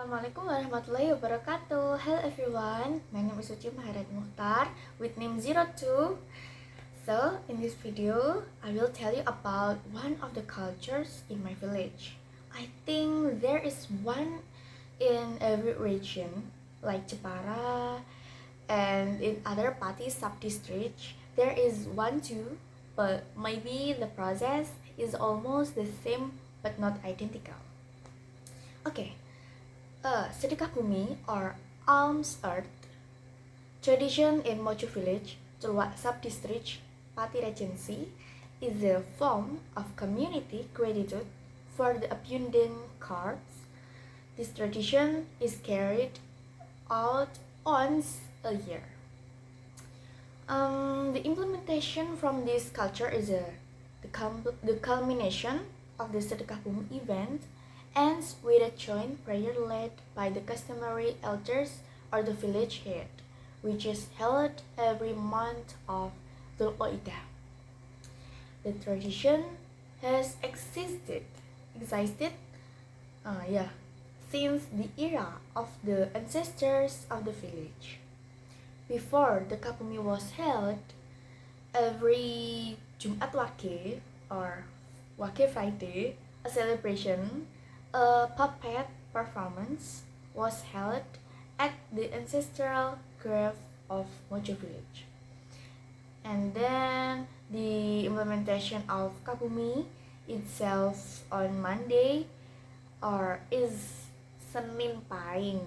Assalamualaikum warahmatullahi wabarakatuh. Hello everyone, my name is Suci Maharani Mukhtar with name 02. So, in this video, I will tell you about one of the cultures in my village. I think there is one in every region, like Jepara and in other Pati sub-districts. There is one too, but maybe the process is almost the same but not identical. Okay. Sedekah Bumi or alms earth tradition in Mojo village, Tulwak sub-district, Pati Regency, is a form of community gratitude for the abundant cards. This tradition is carried out once a year. The implementation from this culture is the culmination of the Sedekah Bumi event ends with a joint prayer led by the customary elders or the village head, which is held every month of Dzulqa'dah. The tradition has existed since the era of the ancestors of the village. Before the Kapumi was held, every Jumat Wage or Wage Friday, a celebration, a puppet performance was held at the ancestral grave of Mojo village. And then the implementation of Kapumi itself on Monday is Senin Pahing.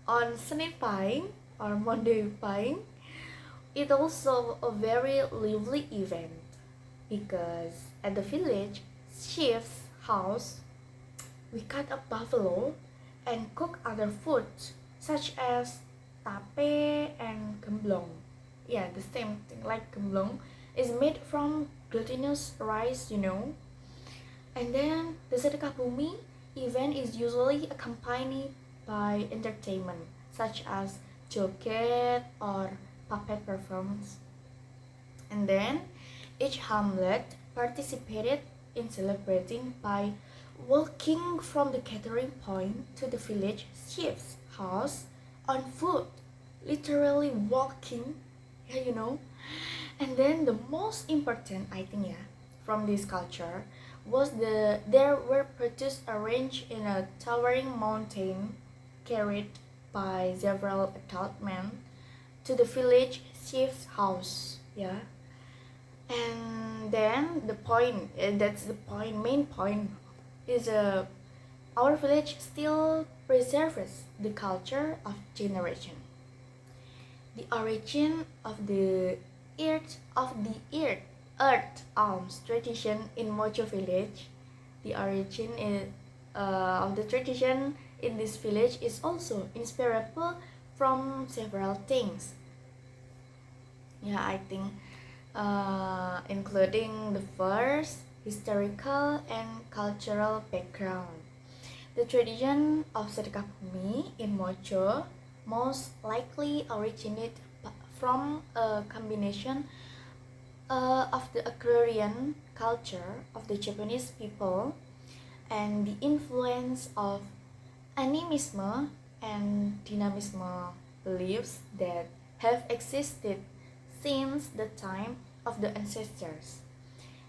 On Senin Pahing or Monday Pahing, it also a very lively event because at the village chief's house we cut a buffalo and cook other foods such as tape and gemblong. Yeah, the same thing like gemblong is made from glutinous rice. And then the Sedekah Bumi event is usually accompanied by entertainment such as joget or puppet performance. And then each hamlet participated in celebrating by walking from the gathering point to the village chief's house on foot, literally walking, And then the most important, I think, from this culture was there were produce arranged in a towering mountain carried by several adult men to the village chief's house, And then main point is our village still preserves the culture of generation. The origin of the earth alms tradition in Mojo village. The origin of the tradition in this village is also inspirable from several things. I think including the first historical and cultural background. The tradition of Sedekah Bumi in Mojo most likely originated from a combination of the agrarian culture of the Japanese people and the influence of animism and dynamism beliefs that have existed since the time of the ancestors.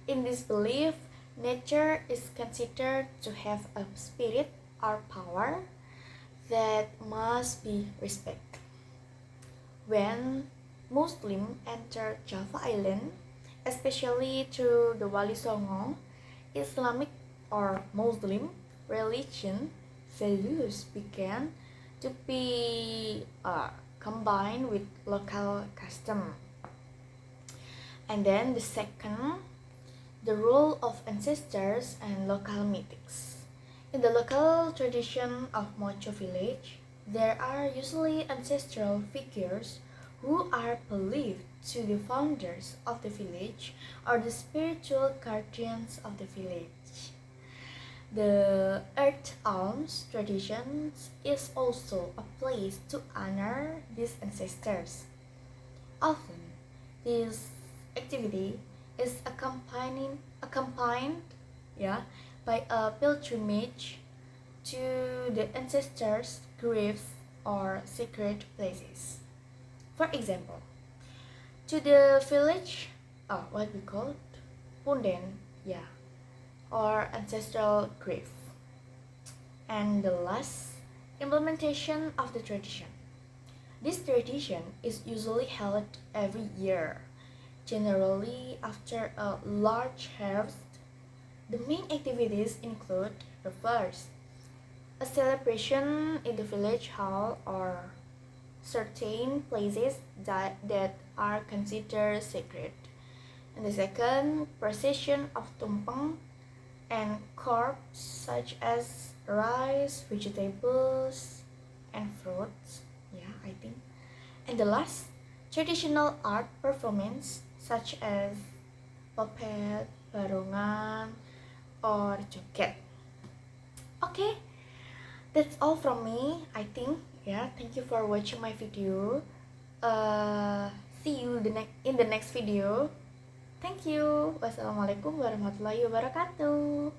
In this belief, nature is considered to have a spirit or power that must be respected. When Muslims entered Java Island, especially through the Wali Songo, Islamic or Muslim religion values began to be combined with local custom. And then the second, the role of ancestors and local mythics. In the local tradition of Mojo village, there are usually ancestral figures who are believed to the founders of the village or the spiritual guardians of the village. The earth alms tradition is also a place to honor these ancestors. Often, this activity is accompanied by a pilgrimage to the ancestors' graves or sacred places. For example, to the village, what we call it, punden, yeah, or ancestral grave. And the last, implementation of the tradition. This tradition is usually held every year, generally after a large harvest. The main activities include the first, a celebration in the village hall or certain places that are considered sacred. And the second, procession of tumpeng and crops such as rice, vegetables, and fruits. Yeah, I think. And the last, traditional art performance such as puppet, barongan, or joget. Okay, that's all from me, I think. Yeah, thank you for watching my video. See you in the next video. Thank you. Wassalamualaikum warahmatullahi wabarakatuh.